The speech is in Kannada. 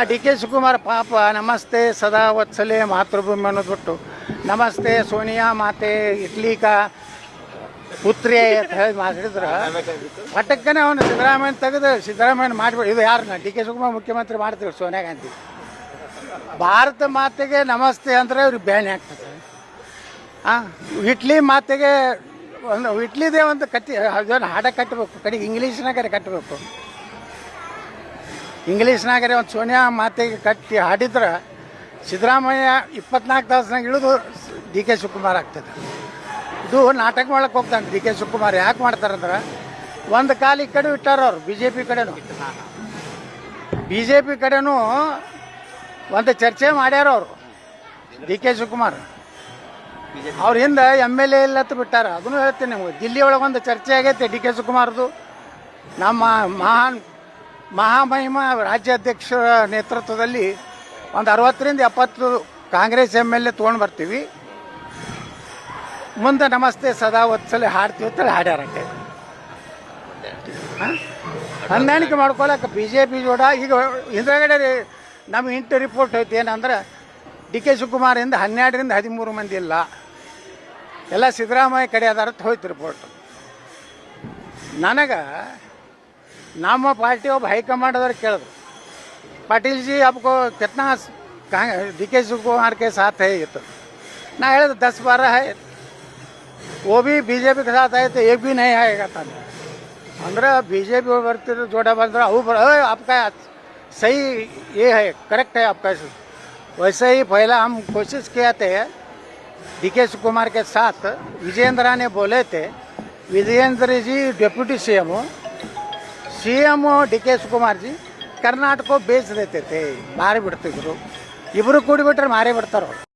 ಡಿ ಕೆ ಶಿವಕುಮಾರ್ ಪಾಪ ನಮಸ್ತೆ ಸದಾ ವತ್ಸಲೆ ಮಾತೃಭೂಮಿ ಅನ್ನೋದು ಬಿಟ್ಟು ನಮಸ್ತೆ ಸೋನಿಯಾ ಮಾತೆ ಇಟ್ಲಿ ಕಾ ಪುತ್ರಿ ಅಂತ ಹೇಳಿ ಮಾತಾಡಿದ್ರೆ ಪಟಕ್ಕನೆ ಅವನು ಸಿದ್ದರಾಮಯ್ಯ ತೆಗೆದು ಸಿದ್ದರಾಮಯ್ಯ ಮಾಡಿಬಿಡಿ. ಇದು ಯಾರನ್ನ ಡಿ ಕೆ ಶಿವಕುಮಾರ್ ಮುಖ್ಯಮಂತ್ರಿ ಮಾಡ್ತೀವಿ ಸೋನಿಯಾ ಗಾಂಧಿ. ಭಾರತ ಮಾತೆಗೆ ನಮಸ್ತೆ ಅಂದರೆ ಅವ್ರಿಗೆ ಬ್ಯಾನ್ ಆಗ್ತದೆ. ಇಟ್ಲಿ ಮಾತೆಗೆ ಒಂದು ಇಟ್ಲಿದೇ ಒಂದು ಅದನ್ನು ಹಾಡ ಕಟ್ಟಬೇಕು, ಕಡೆಗೆ ಇಂಗ್ಲೀಷ್ನಾಗರೆ ಕಟ್ಟಬೇಕು. ಇಂಗ್ಲೀಷ್ನಾಗರೆ ಒಂದು ಸೋನಿಯಾ ಮಾತೆಗೆ ಕಟ್ಟಿ ಹಾಡಿದ್ರೆ ಸಿದ್ದರಾಮಯ್ಯ 24 ತಾಸಿನಾಗ ಇಳಿದು ಡಿ ಕೆ ಶಿವಕುಮಾರ್ ಆಗ್ತದೆ. ಇದು ನಾಟಕ ಮಾಡಕ್ಕೆ ಹೋಗ್ತಾನೆ ಡಿ ಕೆ ಶಿವಕುಮಾರ್. ಯಾಕೆ ಮಾಡ್ತಾರಂದ್ರೆ ಒಂದು ಕಾಲ ಈ ಕಡೆ ಇಟ್ಟಾರ ಅವರು ಬಿ ಜೆ ಪಿ ಕಡೆನೂ ಒಂದು ಚರ್ಚೆ ಮಾಡ್ಯಾರ ಅವರು ಡಿ ಕೆ ಶಿವಕುಮಾರ್. ಅವ್ರ ಹಿಂದೆ MLA ಇಲ್ಲತ್ತು ಬಿಟ್ಟಾರ. ಅದನ್ನು ಹೇಳ್ತೀನಿ ನಿಮ್ಗೆ. ದಿಲ್ಲಿ ಒಳಗೆ ಒಂದು ಚರ್ಚೆ ಆಗೈತೆ ಡಿ ಕೆ ಶಿವಕುಮಾರ್ದು. ನಮ್ಮ ಮಹಾಮಹಿಮ ರಾಜ್ಯಾಧ್ಯಕ್ಷರ ನೇತೃತ್ವದಲ್ಲಿ ಒಂದು 60ರಿಂದ 70 ಕಾಂಗ್ರೆಸ್ MLA ತೊಗೊಂಡು ಬರ್ತೀವಿ, ಮುಂದೆ ನಮಸ್ತೆ ಸದಾ ಒತ್ಸಲೆ ಹಾಡ್ತೀವಿ ಅಂತ ಹಾಡ್ಯಾರಟ್ಟೆ. ಹೊಂದಾಣಿಕೆ ಮಾಡ್ಕೊಳಕ್ಕೆ BJP ಜೋಡ. ಈಗ ಹಿಂದ್ಗಡೆ ನಮ್ಮ ಇಂಟು ರಿಪೋರ್ಟ್ ಐತಿ ಏನಂದ್ರೆ ಡಿ ಕೆ ಶಿವಕುಮಾರಿಂದ 12ರಿಂದ 13 ಮಂದಿ ಇಲ್ಲ, ಎಲ್ಲ ಸಿದ್ದರಾಮಯ್ಯ ಕಡೆ ಅದಾರ ಹೋಯ್ತು ರಿಪೋರ್ಟ್. ನನಗೆ ನಮ್ಮ ಪಾರ್ಟಿ ಒಬ್ಬ ಹೈಕಮಾಂಡ್ ಅವ್ರು ಕೇಳಿದ್ರು, ಪಾಟೀಲ್ ಜಿ आपको कितना डी के शिवकुमार के साथ है ये? तो ना है 10-12 है, वो भी BJP के साथ आए तो एक भी नहीं आएगा ताने अंदर BJP ಬರ್ತಿರೋ ಜೋಡ ಬಂದ್ರೆ ಅವು आपका सही ये है, करेक्ट है आपका. वैसे ही पहला हम कोशिश किए थे डी के शिवकुमार के साथ. विजयेंद्र ने बोले थे, विजयेंद्र जी डिप्यूटी CM डी के शिवकुमार जी कर्नाटक को बेच देते थे, मारे बिಡ್ತಿದ್ರು. ಇಬ್ಬರು ಕೂಡಿಬಿಟ್ರೆ ಮಾರೇ ಬಿಡ್ತಾರೋ.